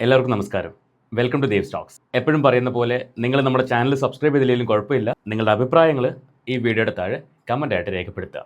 എല്ലാവർക്കും നമസ്കാരം. Welcome to Dev Stocks. എപ്പോഴും പറയുന്ന പോലെ നിങ്ങൾ നമ്മുടെ ചാനൽ സബ്സ്ക്രൈബ് ചെയ്തില്ലെങ്കിലും കുഴപ്പമില്ല. നിങ്ങളുടെ അഭിപ്രായങ്ങൾ ഈ വീഡിയോയുടെ താഴെ കമൻ്റ് ആയിട്ട് രേഖപ്പെടുത്തുക.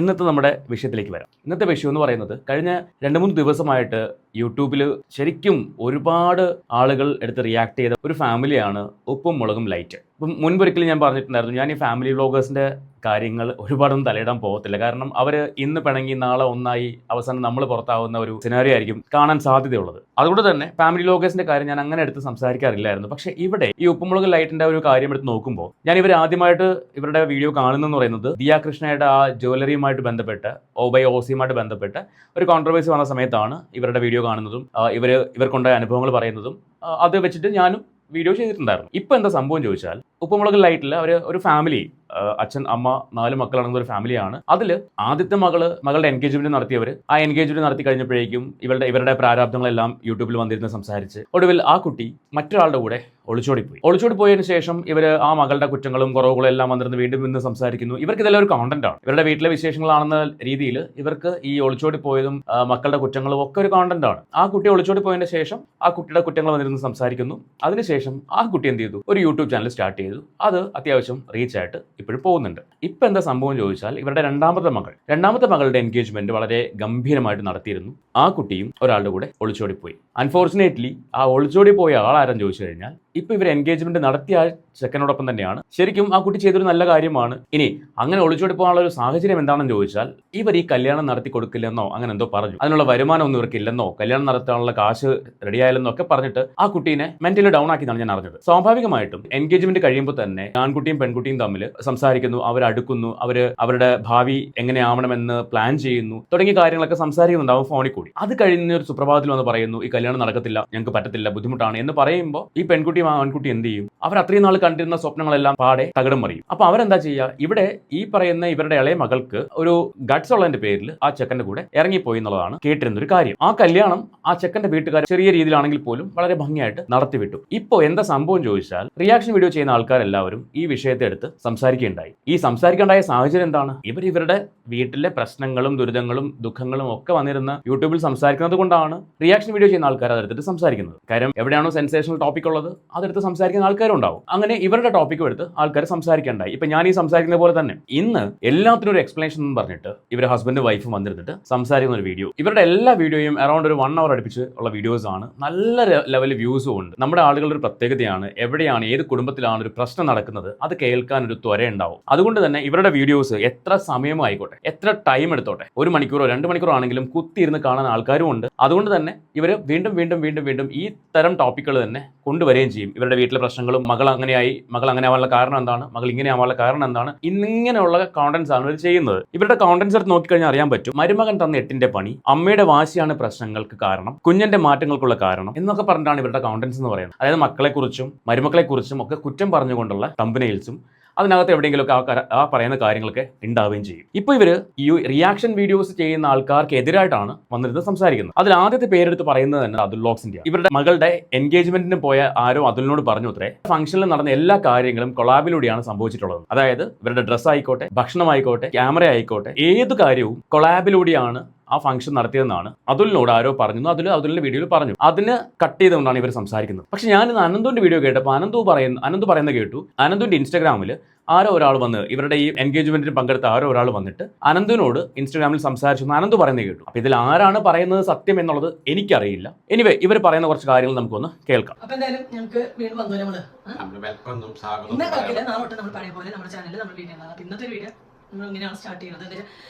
ഇന്നത്തെ നമ്മുടെ വിഷയത്തിലേക്ക് വരാം. ഇന്നത്തെ വിഷയം എന്ന് പറയുന്നത് കഴിഞ്ഞ 2-3 ദിവസമായിട്ട് യൂട്യൂബിൽ ശരിക്കും ഒരുപാട് ആളുകൾ എടുത്ത് റിയാക്ട് ചെയ്ത ഒരു ഫാമിലിയാണ് ഉപ്പും മുളകും ലൈറ്റ്. ഇപ്പം മുൻപൊരിക്കലും ഞാൻ പറഞ്ഞിട്ടുണ്ടായിരുന്നു, ഞാൻ ഈ ഫാമിലി വ്ളോഗേഴ്സിൻ്റെ കാര്യങ്ങൾ ഒരുപാടൊന്നും തലയിടാൻ പോകത്തില്ല. കാരണം അവർ ഇന്ന് പിണങ്ങി നാളെ ഒന്നായി അവസാനം നമ്മൾ പുറത്താവുന്ന ഒരു സിനാരിയോ ആയിരിക്കും കാണാൻ സാധ്യതയുള്ളത്. അതുകൊണ്ട് തന്നെ ഫാമിലി വ്ളോഗേഴ്സിൻ്റെ കാര്യം ഞാൻ അങ്ങനെ എടുത്ത് സംസാരിക്കാറില്ലായിരുന്നു. പക്ഷേ ഇവിടെ ഈ ഉപ്പുമുളക് ലൈറ്റിൻ്റെ ഒരു കാര്യം എടുത്ത് നോക്കുമ്പോൾ ഞാൻ ഇവർ ആദ്യമായിട്ട് ഇവരുടെ വീഡിയോ കാണുന്നതെന്ന് പറയുന്നത് ദിയ കൃഷ്ണയുടെ ആ ജ്വല്ലറിയുമായിട്ട് ബന്ധപ്പെട്ട് ഓസിയുമായിട്ട് ബന്ധപ്പെട്ട് ഒരു കോൺട്രവേഴ്സി വന്ന സമയത്താണ് ഇവരുടെ വീഡിയോ കാണുന്നതും ഇവർക്കുണ്ടായ അനുഭവങ്ങൾ പറയുന്നതും. അത് വെച്ചിട്ട് ഞാനും വീഡിയോ ചെയ്തിട്ടുണ്ടായിരുന്നു. ഇപ്പം എന്താ സംഭവം ചോദിച്ചാൽ, ഉപ്പുമുളക് ലൈറ്റിൽ അവർ ഒരു ഫാമിലി, അച്ഛൻ അമ്മ 4 മക്കളടങ്ങുന്ന ഒരു ഫാമിലിയാണ്. അതിൽ ആദ്യത്തെ മകളുടെ എൻഗേജ്മെന്റ് നടത്തിയവർ ആ എൻഗേജ്മെന്റ് നടത്തി കഴിഞ്ഞപ്പോഴേക്കും ഇവരുടെ പ്രാരാബ്ദങ്ങളെല്ലാം യൂട്യൂബിൽ വന്നിരുന്ന് സംസാരിച്ച് ഒടുവിൽ ആ കുട്ടി മറ്റൊരാളുടെ കൂടെ ഒളിച്ചോടിപ്പോയതിനു ശേഷം ഇവർ ആ മകളുടെ കുറ്റങ്ങളും കുറവുകളും എല്ലാം വന്നിരുന്ന് വീണ്ടും സംസാരിക്കുന്നു. ഇവർക്ക് ഇതെല്ലാം ഒരു കോണ്ടന്റ് ആണ്. ഇവരുടെ വീട്ടിലെ വിശേഷങ്ങളാണെന്ന രീതിയിൽ ഇവർക്ക് ഈ ഒളിച്ചോടി പോയതും മക്കളുടെ കുറ്റങ്ങളും ഒക്കെ ഒരു കോണ്ടന്റ് ആണ്. ആ കുട്ടി ഒളിച്ചോടി പോയതിന് ശേഷം ആ കുട്ടിയുടെ കുറ്റങ്ങൾ വന്നിരുന്ന് സംസാരിക്കുന്നു. അതിനുശേഷം ആ കുട്ടി എന്ത് ചെയ്തു, ഒരു യൂട്യൂബ് ചാനൽ സ്റ്റാർട്ട് ചെയ്തു. അത് അത്യാവശ്യം റീച്ച് ആയിട്ട് ഇപ്പോഴും പോകുന്നുണ്ട്. ഇപ്പം എന്താ സംഭവം ചോദിച്ചാൽ, ഇവരുടെ രണ്ടാമത്തെ മകളുടെ എൻഗേജ്മെന്റ് വളരെ ഗംഭീരമായിട്ട് നടത്തിയിരുന്നു. ആ കുട്ടിയും ഒരാളുടെ കൂടെ ഒളിച്ചോടിപ്പോയി. അൺഫോർച്ചുനേറ്റ്ലി ആ ഒളിച്ചോടി പോയ ആളാരെന്ന് ചോദിച്ചു കഴിഞ്ഞാൽ, ഇപ്പൊ ഇവർ എൻഗേജ്മെന്റ് നടത്തിയ ചെക്കനോടൊപ്പം തന്നെയാണ്. ശരിക്കും ആ കുട്ടി ചെയ്തൊരു നല്ല കാര്യമാണ്. ഇനി അങ്ങനെ ഒളിച്ചോടി പോകാനുള്ള ഒരു സാഹചര്യം എന്താണെന്ന് ചോദിച്ചാൽ, ഇവർ ഈ കല്യാണം നടത്തി കൊടുക്കില്ലെന്നോ അങ്ങനെ എന്തോ പറഞ്ഞു. അതിനുള്ള വരുമാനം ഒന്നും ഇവർക്കില്ലെന്നോ കല്യാണം നടത്താനുള്ള കാശ് റെഡിയായാലെന്നോ ഒക്കെ പറഞ്ഞിട്ട് ആ കുട്ടീനെ മെന്റലി ഡൗൺ ആക്കിയെന്നാണ് ഞാൻ അറിഞ്ഞത്. സ്വാഭാവികമായിട്ടും എൻഗേജ്മെന്റ് കഴിയുമ്പോൾ തന്നെ ആൺകുട്ടിയും പെൺകുട്ടിയും തമ്മിൽ സംസാരിക്കുന്നു, അവരടുക്കുന്നു, അവരുടെ ഭാവി എങ്ങനെയാവണമെന്ന് പ്ലാൻ ചെയ്യുന്നു, തുടങ്ങിയ കാര്യങ്ങളൊക്കെ സംസാരിക്കുന്നുണ്ടാവും ഫോണിൽ കൂടി. അത് കഴിഞ്ഞ ഒരു സുപ്രഭാതത്തിൽ വന്ന് പറയുന്നു, ഈ കല്യാണം നടക്കത്തില്ല, ഞങ്ങൾക്ക് പറ്റത്തില്ല, ബുദ്ധിമുട്ടാണ് എന്ന് പറയുമ്പോൾ ഈ പെൺകുട്ടിയും ആൺകുട്ടി എന്ത് ചെയ്യും? അവർ അത്രയും നാൾ കണ്ടിരുന്ന സ്വപ്നങ്ങളെല്ലാം പാടെ തകിടം മറിയും. അപ്പൊ അവരെന്താ ചെയ്യുക? ഇവിടെ ഈ പറയുന്ന ഇവരുടെ ഇളയ മകൾക്ക് ഒരു ഗട്ട്സ് ഉള്ളതിന്റെ പേരിൽ ആ ചെക്കന്റെ കൂടെ ഇറങ്ങിപ്പോയി എന്നുള്ളതാണ് കേട്ടിരുന്ന ഒരു കാര്യം. ആ കല്യാണം ആ ചെക്കന്റെ വീട്ടുകാർ ചെറിയ രീതിയിലാണെങ്കിൽ പോലും വളരെ ഭംഗിയായിട്ട് നടത്തിവിട്ടു. ഇപ്പോൾ എന്താ സംഭവം ചോദിച്ചാൽ, റിയാക്ഷൻ വീഡിയോ ചെയ്യുന്ന ആൾക്കാരെല്ലാവരും ഈ വിഷയത്തെ എടുത്ത് സംസാരിക്കുകയുണ്ടായി. ഈ സംസാരിക്കേണ്ടായ സാഹചര്യം എന്താണ്? ഇവരുടെ വീട്ടിലെ പ്രശ്നങ്ങളും ദുരിതങ്ങളും ദുഃഖങ്ങളും ഒക്കെ വന്നിരുന്ന യൂട്യൂബിൽ സംസാരിക്കുന്നത് കൊണ്ടാണ് റിയാക്ഷൻ വീഡിയോ ചെയ്യുന്ന ആൾക്കാർ അതെടുത്തിട്ട് സംസാരിക്കുന്നത്. കാര്യം എവിടെയാണോ സെൻസേഷണൽ ടോപ്പിക് ഉള്ളത് അതെടുത്ത് സംസാരിക്കുന്ന ആൾക്കാരും ഉണ്ടാവും. അങ്ങനെ ഇവരുടെ ടോപ്പിക്കും എടുത്ത് ആൾക്കാർ സംസാരിക്കേണ്ടായി. ഇപ്പൊ ഞാൻ ഈ സംസാരിക്കുന്ന പോലെ തന്നെ ഇന്ന് എല്ലാത്തിനും ഒരു എക്സ്പ്ലനേഷൻ എന്ന് പറഞ്ഞിട്ട് ഇവരുടെ ഹസ്ബൻഡ് വൈഫും വന്നിരുന്നിട്ട് സംസാരിക്കുന്ന ഒരു വീഡിയോ. ഇവരുടെ എല്ലാ വീഡിയോയും അറൌണ്ട് ഒരു 1 hour അടുപ്പിച്ച് ഉള്ള വീഡിയോസ് ആണ്. നല്ല ലെവൽ വ്യൂസും ഉണ്ട്. നമ്മുടെ ആളുകളുടെ ഒരു പ്രത്യേകതയാണ്, എവിടെയാണ് ഏത് കുടുംബത്തിലാണ് ഒരു പ്രശ്നം നടക്കുന്നത് അത് കേൾക്കാൻ ഒരു ത്വര ഉണ്ടാവും. അതുകൊണ്ട് തന്നെ ഇവരുടെ വീഡിയോസ് എത്ര സമയമോ ആയിക്കോട്ടെ, എത്ര ടൈം എടുത്തോട്ടെ, 1 മണിക്കൂറോ 2 മണിക്കൂറോ ആണെങ്കിലും കുത്തിയിരുന്ന് കാണാൻ ആൾക്കാരും ഉണ്ട്. അതുകൊണ്ട് തന്നെ ഇവർ വീണ്ടും ഈ തരം ടോപ്പിക്കുകൾ തന്നെ കൊണ്ടുവരികയും ചെയ്യും. ഇവരുടെ വീട്ടിലെ പ്രശ്നങ്ങളും മകൾ അങ്ങനെ ആവാനുള്ള കാരണം എന്താണ്, മകൾ ഇങ്ങനെ ആവാനുള്ള കാരണം എന്താണ്, ഇങ്ങനെയുള്ള കോണ്ടന്റ്സ് ആണ് ഇവർ ചെയ്യുന്നത്. ഇവരുടെ കോണ്ടന്റ്സ് എടുത്ത് നോക്കിക്കഴിഞ്ഞാൽ അറിയാൻ പറ്റും, മരുമകൻ തന്ന 8ന്റെ പണി, അമ്മയുടെ വാശിയാണ് പ്രശ്നങ്ങൾക്ക് കാരണം, കുഞ്ഞിന്റെ മാറ്റങ്ങൾക്കുള്ള കാരണം എന്നൊക്കെ പറഞ്ഞിട്ടാണ് ഇവരുടെ കോണ്ടന്റ്സ് എന്ന് പറയുന്നത്. അതായത് മക്കളെക്കുറിച്ചും മരുമക്കളെക്കുറിച്ചും ഒക്കെ കുറ്റം പറഞ്ഞുകൊണ്ടുള്ള തമ്പനെയിൽസും അതിനകത്ത് എവിടെയെങ്കിലുമൊക്കെ ആ പറയുന്ന കാര്യങ്ങളൊക്കെ ഉണ്ടാവുകയും ചെയ്യും. ഇപ്പോൾ ഇവർ ഈ റിയാക്ഷൻ വീഡിയോസ് ചെയ്യുന്ന ആൾക്കാർക്ക് എതിരായിട്ടാണ് വന്നിരുന്ന് സംസാരിക്കുന്നത്. അതിൽ ആദ്യത്തെ പേരെടുത്ത് പറയുന്നത് തന്നെ അതുൽ വ്ളോഗ്സിന്റെ. ഇവരുടെ മകളുടെ എൻഗേജ്മെന്റിന് പോയ ആരോ അതുലിനോട് പറഞ്ഞു അത്രേ, ഫംഗ്ഷനിൽ നടന്ന എല്ലാ കാര്യങ്ങളും കൊളാബിലൂടെയാണ് സംഭവിച്ചിട്ടുള്ളത്. അതായത് ഇവരുടെ ഡ്രസ്സ് ആയിക്കോട്ടെ, ഭക്ഷണമായിക്കോട്ടെ, ക്യാമറ ആയിക്കോട്ടെ, ഏത് കാര്യവും കൊളാബിലൂടെയാണ് ആ ഫംഗ്ഷൻ നടത്തിയതെന്നാണ് അതുലിനോട് ആരോ പറഞ്ഞു. അതുലിന്റെ വീഡിയോയിൽ പറഞ്ഞു. അതിന് കട്ട് ചെയ്തുകൊണ്ടാണ് ഇവർ സംസാരിക്കുന്നത്. പക്ഷെ ഞാൻ ഇന്ന് അനന്തുവിന്റെ വീഡിയോ കേട്ടപ്പോൾ അനന്തു പറയുന്നത് കേട്ടു. അനന്തുവിന്റെ ഇൻസ്റ്റാഗ്രാമിൽ ആരോ ഒരാൾ വന്ന്, ഇവരുടെ ഈ എൻഗേജ്മെന്റിന് പങ്കെടുത്ത ആരോ ഒരാൾ വന്നിട്ട് അനന്തുവിനോട് ഇൻസ്റ്റാഗ്രാമിൽ സംസാരിച്ചു അനന്തു പറയുന്നത് കേട്ടു. അപ്പൊ ഇതിൽ ആരാണ് പറയുന്നത് സത്യം എന്നുള്ളത് എനിക്കറിയില്ല. എനിവേ ഇവർ പറയുന്ന കുറച്ച് കാര്യങ്ങൾ നമുക്കൊന്ന് കേൾക്കാം. അപ്പൊ എന്തായാലും ഞങ്ങൾക്ക് വീണ്ടും വന്നു ഇന്നത്തെ വീഡിയോ നമ്മൾ ഇങ്ങനെയാണ് സ്റ്റാർട്ട് ചെയ്യുന്നത്.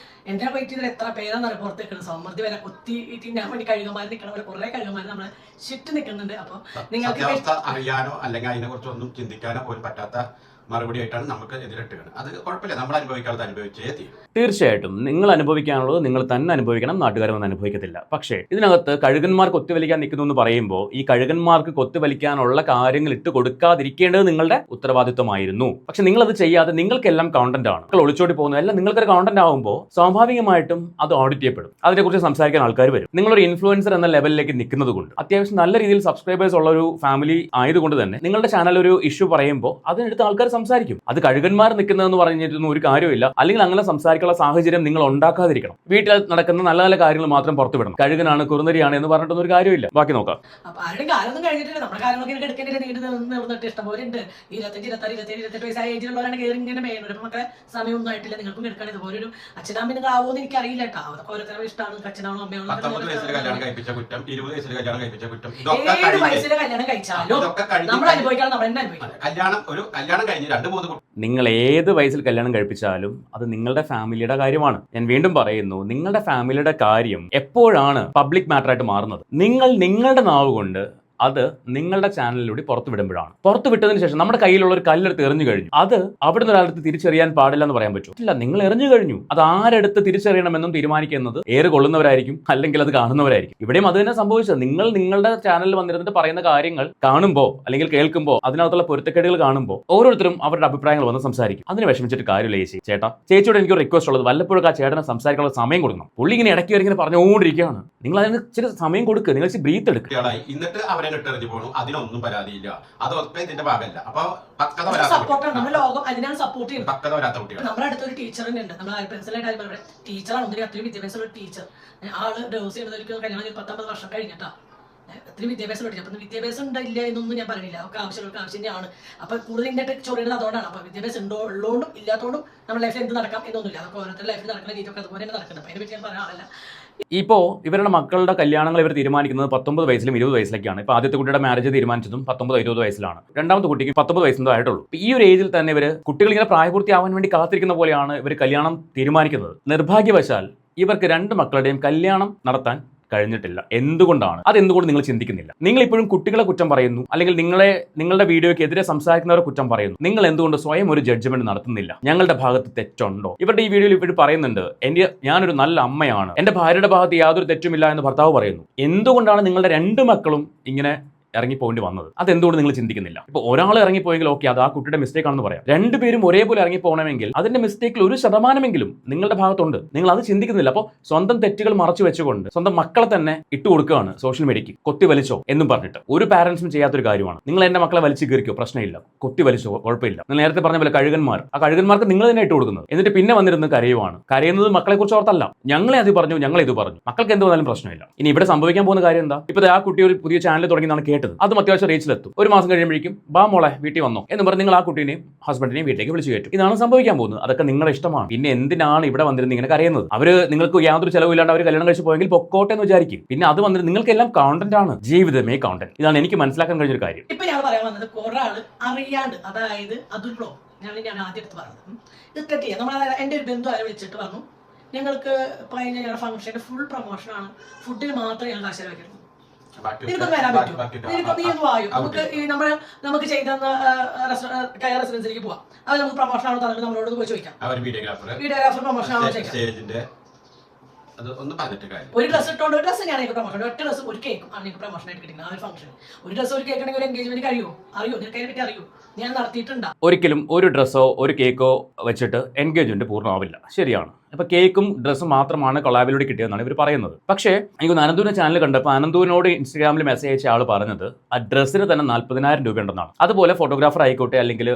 എന്റെ വെയിറ്റ് ചെയ്താൽ എത്ര പേരാണ് പുറത്ത് നിൽക്കുന്നത്. സമ്മർദ്ദ വില കുത്തി തിന്നാൻ വേണ്ടി കഴുകന്മാർ നിൽക്കണവർ കുറെ കഴുകന്മാർ നമ്മളെ ഷിറ്റ് നിൽക്കുന്നുണ്ട്. അപ്പൊ നിങ്ങൾക്ക് അറിയാനോ അല്ലെങ്കിൽ അതിനെ കുറിച്ചൊന്നും ചിന്തിക്കാനോ പോലും പറ്റാത്ത മറുപടി ആയിട്ടാണ് നമുക്ക് എതിരിട്ടുള്ളത്. അത് കുഴപ്പമില്ല, നമ്മൾ അനുഭവിക്കാതെ അനുഭവിച്ചേ തീരും. തീർച്ചയായിട്ടും നിങ്ങൾ അനുഭവിക്കാനുള്ളത് നിങ്ങൾ തന്നെ അനുഭവിക്കണം, നാട്ടുകാരൊന്നും അനുഭവിക്കത്തില്ല. പക്ഷേ ഇതിനകത്ത് കഴുകന്മാർ കൊത്തുവലിക്കാൻ നിൽക്കുന്നു എന്ന് പറയുമ്പോൾ ഈ കഴുകന്മാർക്ക് കൊത്തുവലിക്കാനുള്ള കാര്യങ്ങൾ ഇട്ട് കൊടുക്കാതിരിക്കേണ്ടത് നിങ്ങളുടെ ഉത്തരവാദിത്വമായിരുന്നു. പക്ഷെ നിങ്ങളത് ചെയ്യാതെ നിങ്ങൾക്കെല്ലാം കോണ്ടന്റ് ആണ്, നിങ്ങൾ ഒളിച്ചോടി പോകുന്നത് എല്ലാം നിങ്ങൾക്കൊരു കോണ്ടന്റ് ആകുമ്പോൾ സ്വാഭാവികമായിട്ടും അത് ഓഡിറ്റ് ചെയ്യപ്പെടും. അതിനെക്കുറിച്ച് സംസാരിക്കാൻ ആൾക്കാർ വരും. നിങ്ങളൊരു ഇൻഫ്ലുവൻസർ എന്ന ലെവലിലേക്ക് നിൽക്കുന്നത് കൊണ്ട്, അത്യാവശ്യം നല്ല രീതിയിൽ സബ്സ്ക്രൈബേഴ്സ് ഉള്ള ഒരു ഫാമിലി ആയതുകൊണ്ട് തന്നെ നിങ്ങളുടെ ചാനൽ ഒരു ഇഷ്യൂ പറയുമ്പോൾ അതിനെടുത്ത് ആൾക്കാർ സംസാരിക്കും. അത് കഴുകന്മാർ നിൽക്കുന്നതെന്ന് പറഞ്ഞിട്ടൊന്നും ഒരു കാര്യമില്ല. അല്ലെങ്കിൽ അങ്ങനെ സംസാരിക്കാനുള്ള സാഹചര്യം നിങ്ങൾ ഉണ്ടാക്കാതിരിക്കണം. വീട്ടിൽ നടക്കുന്ന നല്ല നല്ല കാര്യങ്ങൾ മാത്രം പുറത്തു വിടണം. കഴുകനാണ് കുറുനരിയാണ് എന്ന് പറഞ്ഞിട്ടൊന്നും ഒരു കാര്യമില്ല. ബാക്കി നോക്കാം. അപ്പൊ ആരുടെയും കാലൊന്നും കഴിഞ്ഞിട്ടില്ല. നമ്മുടെ കാലങ്ങളൊക്കെ എടുക്കേണ്ടത് നീണ്ടു നിന്നിട്ട് ഇഷ്ടംപോലെയുണ്ട്. 25, 26, 27, 28 വയസ്സായ ഏജിലുള്ളവരാണ് കയറി ഇങ്ങനെ മേയുന്നത്. ഇപ്പൊ മക്കളെ സമയമൊന്നും ആയിട്ടില്ല. നിങ്ങൾക്കും എടുക്കണം. ഇതുപോലെ ഒരു അച്ഛനാമ്മ നിങ്ങൾ ആവുമെന്ന് എനിക്ക് അറിയില്ല കേട്ടോ. അതൊക്കെ ഓരോരുത്തരുടെ ഇഷ്ടമാണ്. അച്ഛനാണോ അമ്മയാണോ 19 വയസ്സിൽ കല്യാണം കഴിപ്പിച്ച കുറ്റം, 20 വയസ്സിൽ കല്യാണം കഴിപ്പിച്ച കുറ്റം, 7 വയസ്സിൽ കല്യാണം കഴിച്ചാലും നമ്മൾ അനുഭവിക്കണം. നമ്മൾ തന്നെ അനുഭവിക്കണം. കല്യാണം കഴിഞ്ഞ് 2-3 നിങ്ങൾ ഏത് വയസ്സിൽ കല്യാണം കഴിപ്പിച്ചാലും അത് നിങ്ങളുടെ ഫാമിലിയുടെ കാര്യമാണ്. ഞാൻ വീണ്ടും പറയുന്നു, നിങ്ങളുടെ ഫാമിലിയുടെ കാര്യം എപ്പോഴാണ് പബ്ലിക് മാറ്ററായിട്ട് മാറുന്നത്? നിങ്ങൾ നിങ്ങളുടെ നാവ് കൊണ്ട് അത് നിങ്ങളുടെ ചാനലിലൂടെ പുറത്തു വിടുമ്പോഴാണ്. പുറത്തു വിട്ടതിന് ശേഷം നമ്മുടെ കയ്യിലുള്ള ഒരു കല്ലെടുത്ത് എറിഞ്ഞു കഴിഞ്ഞു, അത് അവിടെ നിന്ന് ഒരാളടുത്ത് തിരിച്ചറിയാൻ പാടില്ല എന്ന് പറയാൻ പറ്റും? ഇല്ല, നിങ്ങൾ എറിഞ്ഞു കഴിഞ്ഞു. അത് ആരെടുത്ത് തിരിച്ചറിയണമെന്നും തീരുമാനിക്കുന്നത് ഏറെ കൊള്ളുന്നവരായിരിക്കും, അല്ലെങ്കിൽ അത് കാണുന്നവരായിരിക്കും. ഇവിടെയും അത് തന്നെ സംഭവിച്ചത്. നിങ്ങൾ നിങ്ങളുടെ ചാനലിൽ വന്നിരുന്നിട്ട് പറയുന്ന കാര്യങ്ങൾ കാണുമ്പോൾ അല്ലെങ്കിൽ കേൾക്കുമ്പോൾ അതിനകത്തുള്ള പൊരുത്തക്കേടുകൾ കാണുമ്പോൾ ഓരോരുത്തരും അവരുടെ അഭിപ്രായങ്ങൾ വന്ന് സംസാരിക്കും. അതിന് വിഷമിച്ചിട്ട് കാര്യമില്ല. ചേട്ടാ, ചേച്ചിയോട് എനിക്ക് റിക്വസ്റ്റ് ഉള്ളത്, വല്ലപ്പോഴും ആ ചേട്ടനെ സംസാരിക്കാനുള്ള സമയം കൊടുക്കണം. പുള്ളി ഇങ്ങനെ ഇടയ്ക്ക് ഇങ്ങനെ പറഞ്ഞുകൊണ്ടിരിക്കുകയാണ്. നിങ്ങൾ അതിന് ചില സമയം കൊടുക്കുക, നിങ്ങൾ ബ്രീത്ത് എടുക്കുക. എന്നിട്ട് അവരെ ഇട്ടെറിഞ്ഞു പോകണം. അതിനൊന്നും പരാതിയില്ല. അതൊക്കെ ഇതിന്റെ ഭാഗമല്ല. അപ്പൊ പക്വത വരാത്ത കുട്ടികൾ. നമ്മുടെ അടുത്തൊരു ടീച്ചറിന്റെ ഉണ്ട്. നമ്മൾ പേഴ്സണലായിട്ട് ടീച്ചറാണ്. ഒന്നിനും അത്രയും വിദ്യാഭ്യാസമുള്ള ടീച്ചർ. ആള് ഡോസ് ചെയ്യുന്നവർക്ക് കല്യാണം 19 വർഷം കഴിഞ്ഞിട്ടാ. അത്രയും വിദ്യാഭ്യാസം അപ്പൊ വിദ്യാഭ്യാസം ഉണ്ടില്ല എന്നൊന്നും ഞാൻ പറഞ്ഞില്ല. ഒക്കെ ആവശ്യമുള്ള ആവശ്യം തന്നെയാണ്. അപ്പൊ കൂടുതൽ ഇങ്ങോട്ട് ചൊറിയുന്നത് അതുകൊണ്ടാണ്. അപ്പൊ വിദ്യാഭ്യാസം ഉള്ളതുകൊണ്ടും ഇല്ലാത്തതുകൊണ്ടും നമ്മുടെ ലൈഫിൽ എന്ത് നടക്കാം എന്നൊന്നുമില്ല. അതൊക്കെ ഓരോരുത്തരുടെ ലൈഫിൽ നടക്കുന്ന രീതിയൊക്കെ അതുപോലെ തന്നെ നടക്കുന്നത്. അപ്പൊ അതിനെ പറ്റി ഞാൻ പറയാൻ ആളല്ല. ഇപ്പോൾ ഇവരുടെ മക്കളുടെ കല്യാണങ്ങൾ ഇവർ തീരുമാനിക്കുന്നത് 19 വയസ്സിലും 20 വയസ്സിലൊക്കെയാണ്. ഇപ്പോൾ ആദ്യത്തെ കുട്ടിയുടെ മാരേജ് തീരുമാനിച്ചതും 19-20 വയസ്സിലാണ്. രണ്ടാമത്തെ കുട്ടിക്ക് 19 വയസ്സെന്തോ ആയിട്ടുള്ളൂ. ഈ ഒരു ഏജിൽ തന്നെ ഇവർ കുട്ടികൾ ഇങ്ങനെ പ്രായപൂർത്തിയാവാൻ വേണ്ടി കാത്തിരിക്കുന്ന പോലെയാണ് ഇവർ കല്യാണം തീരുമാനിക്കുന്നത്. നിർഭാഗ്യവശാൽ ഇവർക്ക് 2 മക്കളുടെയും കല്യാണം നടത്താൻ കഴിഞ്ഞിട്ടില്ല. എന്തുകൊണ്ടാണ്? അതെന്തുകൊണ്ട് നിങ്ങൾ ചിന്തിക്കുന്നില്ല? നിങ്ങൾ ഇപ്പോഴും കുട്ടികളെ കുറ്റം പറയുന്നു, അല്ലെങ്കിൽ നിങ്ങളുടെ വീഡിയോയ്ക്ക് എതിരെ സംസാരിക്കുന്നവരെ കുറ്റം പറയുന്നു. നിങ്ങൾ എന്തുകൊണ്ട് സ്വയം ഒരു ജഡ്ജ്മെന്റ് നടത്തുന്നില്ല? ഞങ്ങളുടെ ഭാഗത്ത് തെറ്റുണ്ടോ? ഇവരുടെ ഈ വീഡിയോയിൽ ഇവർ പറയുന്നുണ്ട്, ഞാനൊരു നല്ല അമ്മയാണ്, എന്റെ ഭാര്യയുടെ ഭാഗത്ത് യാതൊരു തെറ്റുമില്ല എന്ന് ഭർത്താവ് പറയുന്നു. എന്തുകൊണ്ടാണ് നിങ്ങളുടെ 2 മക്കളും ഇങ്ങനെ ഇറങ്ങിപ്പോകേണ്ടി വന്നത്? അതെന്തുകൊണ്ട് നിങ്ങൾ ചിന്തിക്കുന്നില്ല? ഇപ്പോൾ ഒരാൾ ഇറങ്ങിപ്പോയെങ്കിൽ ഓക്കെ, അത് ആ കുട്ടിയുടെ മിസ്റ്റേക്ക് ആണെന്ന് പറയാം. 2 പേരും ഒരേപോലെ ഇറങ്ങിപ്പോകണമെങ്കിൽ അതിന്റെ മിസ്റ്റേക്കിൽ 1% നിങ്ങളുടെ ഭാഗത്തുണ്ട്. നിങ്ങൾ അത് ചിന്തിക്കുന്നില്ല. അപ്പോൾ സ്വന്തം തെറ്റുകൾ മറച്ചു വെച്ചുകൊണ്ട് സ്വന്തം മക്കളെ തന്നെ ഇട്ടുകൊടുക്കുകയാണ് സോഷ്യൽ മീഡിയയ്ക്ക്. കൊത്തി വലിച്ചോ എന്നും പറഞ്ഞിട്ട്. ഒരു പാരന്റ്സും ചെയ്യാത്തൊരു കാര്യമാണ്. നിങ്ങൾ എന്റെ മക്കളെ വലിച്ചു കയറിക്കോ, പ്രശ്നമില്ല. കൊത്തി വലിച്ചോ, കുഴപ്പമില്ല. നിങ്ങൾ നേരത്തെ പറഞ്ഞ പോലെ കഴുകന്മാർ, ആ കഴുകന്മാർക്ക് നിങ്ങൾ തന്നെ ഇട്ട് കൊടുക്കുന്നത്. എന്നിട്ട് പിന്നെ വന്നിരുന്ന് കരയുവാണ്. കരയുന്നത് മക്കളെ കുറിച്ച് ഓർത്തല്ല, ഞങ്ങളെ അത് പറഞ്ഞു, ഞങ്ങൾ ഇത് പറഞ്ഞു. മക്കൾക്ക് എന്ത് വന്നാലും പ്രശ്നമില്ല. ഇനി ഇവിടെ സംഭവിക്കാൻ പോകുന്ന കാര്യം എന്താ? ഇപ്പൊ ആ കുട്ടി ഒരു പുതിയ ചാനൽ തുടങ്ങിയെന്നാണ് കേട്ടത്. അതും അത്യാവശ്യം റീച്ചിലെത്തും. 1 മാസം കഴിയുമ്പോഴേക്കും ബാ മോളെ വീട്ടിൽ വന്നോ എന്ന് പറഞ്ഞ് നിങ്ങൾ ആ കുട്ടീനെയും ഹസ്ബൻഡിനെയും വീട്ടിലേക്ക് വിളിച്ചു കയറ്റും. ഇതാണ് സംഭവിക്കാൻ പോകുന്നത്. അതൊക്കെ നിങ്ങളുടെ ഇഷ്ടമാണ്. പിന്നെ എന്തിനാണ് ഇവിടെ വന്നിരുന്ന് ഇങ്ങനെ കരയുന്നത്? അവര് നിങ്ങൾക്ക് യാതൊരു ചെലവില്ലാണ്ട് അവർ കല്യാണം കഴിച്ച് പോയെങ്കിൽ പൊക്കോട്ടെ എന്ന് വിചാരിക്കും. പിന്നെ അത് വന്നിട്ട് നിങ്ങൾക്കെല്ലാം കണ്ടന്റ് ആണ്, ജീവിതമേ കണ്ടന്റ്. ഇതാണ് എനിക്ക് മനസ്സിലാക്കാൻ കഴിഞ്ഞൊരു കാര്യം. ഇപ്പൊ ഞാൻ പറയാൻ വന്നത്, കുറെ ആള് അറിയാണ്ട്, അതായത് അതുൽ ബ്ലോ, ഞാൻ ആദ്യം എടുത്ത് പറഞ്ഞത് ഇത് തെറ്റിയ. നമ്മൾ എന്റെ ഒരു ബന്ധു ആരെ വിളിച്ചിട്ട് പറഞ്ഞു, ഞങ്ങൾക്ക് ഞങ്ങളുടെ ഫംഗ്ഷന്റെ ഫുൾ പ്രൊമോഷനാണ്, ഫുഡിന് മാത്രമേ ഞങ്ങൾ കാശ് വയ്ക്കുള്ളൂ. നിനക്കൊന്ന് വരാൻ പറ്റും, നീ ഒന്ന് വായു, നമുക്ക് ചെയ്ത റെസിഡൻസിലേക്ക് പോവാം. അത് നമുക്ക് പ്രൊമോഷൻ ആണോ തന്നിട്ട് നമ്മളോട് പോയി ചോദിക്കാം. വീഡിയോഗ്രാഫർ പ്രൊമോഷൻ ആണോ ചോദിക്കാം. ഒരു ഡ്രസ് ഇട്ടോണ്ട്, ഒരു ഡ്രസ് ഞാൻ പ്രൊമോഷൻ, ഒറ്റ ഡ്രസ് ഒരു കേക്കും ആണ് എനിക്ക് പ്രൊമോഷൻ ആയിട്ട് കിട്ടുന്നത്. ആ ഒരു ഫംഗ്ഷൻ ഒരു ഡ്രസ് ഒരു കേക്ക് ആണെങ്കിൽ ഒരു എൻഗേജ്മെന്റ് അറിയോ? നിനക്ക് അതിനെ പറ്റി അറിയോ? ഞാൻ നടത്തിയിട്ടുണ്ടാ. ഒരിക്കലും ഒരു ഡ്രസ്സോ ഒരു കേക്കോ വെച്ചിട്ട് എൻഗേജ്മെന്റ് പൂർണ്ണമാവില്ല. ശരിയാണ്. അപ്പൊ കേക്കും ഡ്രസ്സും മാത്രമാണ് കൊളാബിലൂടെ കിട്ടിയതെന്നാണ് ഇവർ പറയുന്നത്. പക്ഷേ എനിക്ക് അനന്തൂരിന്റെ ചാനൽ കണ്ടപ്പോൾ അനന്തൂരിനോട് ഇൻസ്റ്റാഗ്രാമിൽ മെസ്സേജ് അയച്ച ആൾ പറഞ്ഞത് ആ ഡ്രസ്സിന് തന്നെ 40,000 രൂപ ഉണ്ടെന്നാണ്. അതുപോലെ ഫോട്ടോഗ്രാഫർ ആയിക്കോട്ടെ, അല്ലെങ്കിൽ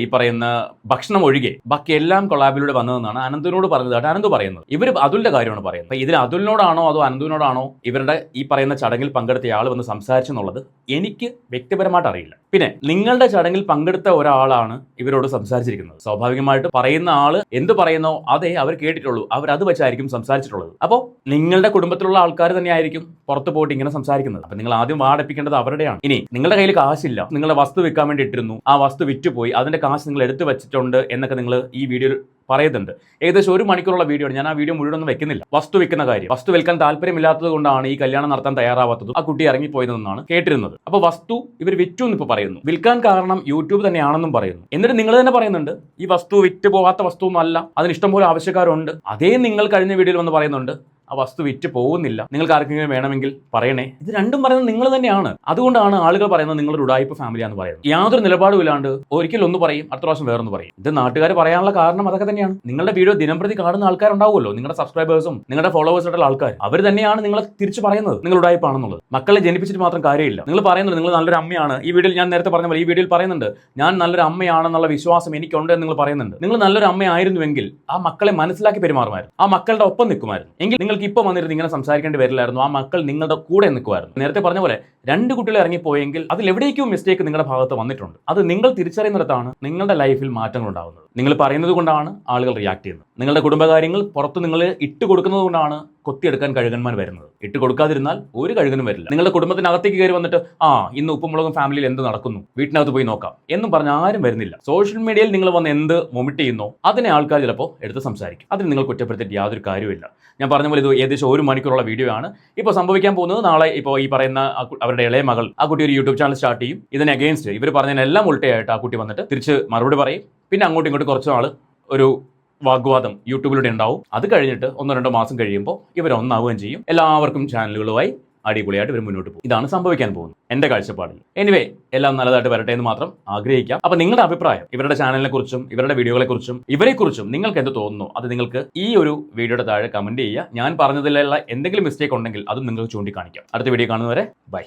ഈ പറയുന്ന ഭക്ഷണം ഒഴികെ ബാക്കി എല്ലാം കൊളാബിലൂടെ വന്നതെന്നാണ് അനന്തൂരിനോട് പറഞ്ഞതായിട്ട് അനന്തു പറയുന്നത്. ഇവർ അതുലിന്റെ കാര്യമാണ് പറയുന്നത്. അപ്പൊ ഇതിൽ അതുലിനോടാണോ അതോ അനന്തൂരിനോടാണോ ഇവരുടെ ഈ പറയുന്ന ചടങ്ങിൽ പങ്കെടുത്ത ആൾ വന്ന് സംസാരിച്ചെന്നുള്ളത് എനിക്ക് വ്യക്തിപരമായിട്ട് അറിയില്ല. പിന്നെ നിങ്ങളുടെ ചടങ്ങിൽ പങ്കെടുത്ത ഒരാളാണ് ഇവരോട് സംസാരിച്ചിരിക്കുന്നത്. സ്വാഭാവികമായിട്ട് പറയുന്ന ആള് എന്ത് പറയുന്നോ അതേ അവർ കേട്ടിട്ടുള്ളൂ, അവരത് വെച്ചായിരിക്കും സംസാരിച്ചിട്ടുള്ളത്. അപ്പോൾ നിങ്ങളുടെ കുടുംബത്തിലുള്ള ആൾക്കാർ തന്നെയായിരിക്കും പുറത്ത് പോയിട്ട് ഇങ്ങനെ സംസാരിക്കുന്നത്. അപ്പൊ നിങ്ങൾ ആദ്യം വാടപ്പിക്കേണ്ടത് അവരുടെയാണ്. ഇനി നിങ്ങളുടെ കയ്യിൽ കാശില്ല, നിങ്ങളുടെ വസ്തു വിൽക്കാൻ വേണ്ടി ഇട്ടിരുന്നു, ആ വസ്തു വിറ്റുപോയി, അതിന്റെ കാശ് നിങ്ങൾ എടുത്തു വെച്ചിട്ടുണ്ട് എന്നൊക്കെ നിങ്ങൾ ഈ വീഡിയോയിൽ പറയുന്നുണ്ട്. ഏകദേശം 1 മണിക്കൂറുള്ള വീഡിയോ ആണ്. ഞാൻ ആ വീഡിയോ മുഴുവൻ ഒന്നും വെക്കുന്നില്ല. വസ്തു വിൽക്കുന്ന കാര്യം, വസ്തു വിൽക്കാൻ താല്പര്യമില്ലാത്തത് കൊണ്ടാണ് ഈ കല്യാണം നടത്താൻ തയ്യാറാവാത്തതും ആ കുട്ടി ഇറങ്ങിപ്പോയതെന്നാണ് കേട്ടിരുന്നത്. അപ്പൊ വസ്തു ഇവർ വിറ്റു എന്ന് ഇപ്പൊ പറയുന്നു. വിൽക്കാൻ കാരണം യൂട്യൂബ് തന്നെയാണെന്നും പറയുന്നു. എന്നിട്ട് നിങ്ങൾ തന്നെ പറയുന്നുണ്ട് ഈ വസ്തു വിറ്റ് പോകാത്ത വസ്തു ഒന്നും അല്ല, അതിന് ഇഷ്ടംപോലെ ആവശ്യക്കാരുണ്ട്. അതേ നിങ്ങൾ കഴിഞ്ഞ വീഡിയോയിൽ വന്ന് പറയുന്നുണ്ട് ആ വസ്തു വിറ്റ് പോകുന്നില്ല, നിങ്ങൾക്ക് ആർക്കെങ്കിലും വേണമെങ്കിൽ പറയണേ. ഇത് രണ്ടും പറയുന്നത് നിങ്ങൾ തന്നെയാണ്. അതുകൊണ്ടാണ് ആളുകൾ പറയുന്നത് നിങ്ങളൊരു ഉടായിപ്പ് ഫാമിലിയാന്ന് പറയുന്നത്. യാതൊരു നിലപാടും ഇല്ലാണ്ട് ഒരിക്കൽ ഒന്ന് പറയും, അടുത്ത പ്രാവശ്യം വേറൊന്ന് പറയും. ഇത് നാട്ടുകാർ പറയാനുള്ള കാരണം അതൊക്കെ തന്നെയാണ്. നിങ്ങളുടെ വീഡിയോ ദിനംപ്രതി കാണുന്ന ആൾക്കാരുണ്ടാവുമല്ലോ, നിങ്ങളുടെ സബ്സ്ക്രൈബേഴ്സും നിങ്ങളുടെ ഫോളോവേഴ്സായിട്ടുള്ള ആൾക്കാർ. അവർ തന്നെയാണ് നിങ്ങളെ തിരിച്ചു പറയുന്നത് നിങ്ങൾ ഉടായിപ്പാണെന്നുള്ളത്. മക്കളെ ജനിപ്പിച്ചിട്ട് മാത്രം കാര്യമില്ല. നിങ്ങൾ പറയുന്നത് നിങ്ങൾ നല്ലൊരു അമ്മയാണ്. ഈ വീഡിയോയിൽ ഞാൻ നേരത്തെ പറഞ്ഞ പോലെ ഈ വീഡിയോയിൽ പറയുന്നുണ്ട്, ഞാൻ നല്ലൊരു അമ്മയാണെന്നുള്ള വിശ്വാസം എനിക്കുണ്ട് എന്ന് നിങ്ങൾ പറയുന്നുണ്ട്. നിങ്ങൾ നല്ലൊരു അമ്മയായിരുന്നുവെങ്കിൽ ആ മക്കളെ മനസ്സിലാക്കി പെരുമാറുമായിരുന്നു, ആ മക്കളുടെ ഒപ്പം നിൽക്കുമായിരുന്നു. എങ്കിൽ നിങ്ങൾക്ക് ഇപ്പം വന്നിരുന്ന് ഇങ്ങനെ സംസാരിക്കേണ്ടി വരില്ലായിരുന്നു. ആ മക്കൾ നിങ്ങളുടെ കൂടെ നിൽക്കുമായിരുന്നു. നേരത്തെ പറഞ്ഞ പോലെ 2 കുട്ടികൾ ഇറങ്ങിപ്പോയെങ്കിൽ അതിൽ എവിടേക്കും മിസ്റ്റേക്ക് നിങ്ങളുടെ ഭാഗത്ത് വന്നിട്ടുണ്ട്. അത് നിങ്ങൾ തിരിച്ചറിയുന്നിടത്താണ് നിങ്ങളുടെ ലൈഫിൽ മാറ്റങ്ങൾ ഉണ്ടാകുന്നത്. നിങ്ങൾ പറയുന്നത് കൊണ്ടാണ് ആളുകൾ റിയാക്ട് ചെയ്യുന്നത്. നിങ്ങളുടെ കുടുംബകാര്യങ്ങൾ പുറത്ത് നിങ്ങൾ ഇട്ട് കൊടുക്കുന്നത് കൊണ്ടാണ് കൊത്തിയെടുക്കാൻ കഴുകന്മാർ വരുന്നത്. ഇട്ട് കൊടുക്കാതിരുന്നാൽ ഒരു കഴുകനും വരില്ല. നിങ്ങളുടെ കുടുംബത്തിനകത്തേക്ക് കയറി വന്നിട്ട് ഇന്ന് ഉപ്പുമുളകും ഫാമിലിയിൽ എന്ത് നടക്കുന്നു, വീട്ടിനകത്ത് പോയി നോക്കാം എന്നും പറഞ്ഞ് ആരും വരുന്നില്ല. സോഷ്യൽ മീഡിയയിൽ നിങ്ങൾ വന്ന് എന്ത് വൊമിറ്റ് ചെയ്യുന്നോ അതിനെ ആൾക്കാർ ചിലപ്പോൾ എടുത്ത് സംസാരിക്കും. അതിന് നിങ്ങൾ കുറ്റപ്പെടുത്തിയിട്ട് യാതൊരു കാര്യമില്ല. ഞാൻ പറഞ്ഞ പോലെ ഇത് ഏകദേശം 1 മണിക്കൂറുള്ള വീഡിയോ ആണ്. ഇപ്പോൾ സംഭവിക്കാൻ പോകുന്നത്, നാളെ ഇപ്പോൾ ഈ പറയുന്ന അവരുടെ ഇളയ മകൾ ആ കുട്ടി ഒരു യൂട്യൂബ് ചാനൽ സ്റ്റാർട്ട് ചെയ്യും. ഇതിന് അഗെയിൻസ്റ്റ് ഇവർ പറഞ്ഞതിനെല്ലാം ഉൾട്ടയായിട്ട് ആ കുട്ടി വന്നിട്ട് തിരിച്ച് മറുപടി പറയും. പിന്നെ അങ്ങോട്ടും ഇങ്ങോട്ടും കുറച്ച് നാൾ ഒരു വാഗ്വാദം യൂട്യൂബിലൂടെ ഉണ്ടാവും. അത് കഴിഞ്ഞിട്ട് 1-2 മാസം കഴിയുമ്പോൾ ഇവർ ഒന്നാവുകയും ചെയ്യും. എല്ലാവർക്കും ചാനലുകളുമായി അടിപൊളിയായിട്ട് ഇവർ മുന്നോട്ട് പോകും. ഇതാണ് സംഭവിക്കാൻ പോകുന്നത് എൻ്റെ കാഴ്ചപ്പാടിൽ. എനിവേ, എല്ലാം നല്ലതായിട്ട് വരട്ടെ എന്ന് മാത്രം ആഗ്രഹിക്കാം. അപ്പോൾ നിങ്ങളുടെ അഭിപ്രായം ഇവരുടെ ചാനലിനെ കുറിച്ചും ഇവരുടെ വീഡിയോകളെ കുറിച്ചും ഇവരെക്കുറിച്ചും നിങ്ങൾക്ക് എന്ത് തോന്നുന്നു അത് നിങ്ങൾക്ക് ഈ ഒരു വീഡിയോയുടെ താഴെ കമന്റ് ചെയ്യുക. ഞാൻ പറഞ്ഞതിലുള്ള എന്തെങ്കിലും മിസ്റ്റേക്ക് ഉണ്ടെങ്കിൽ അതും നിങ്ങൾക്ക് ചൂണ്ടിക്കാണിക്കാം. അടുത്ത വീഡിയോ കാണുന്നവരെ ബൈ.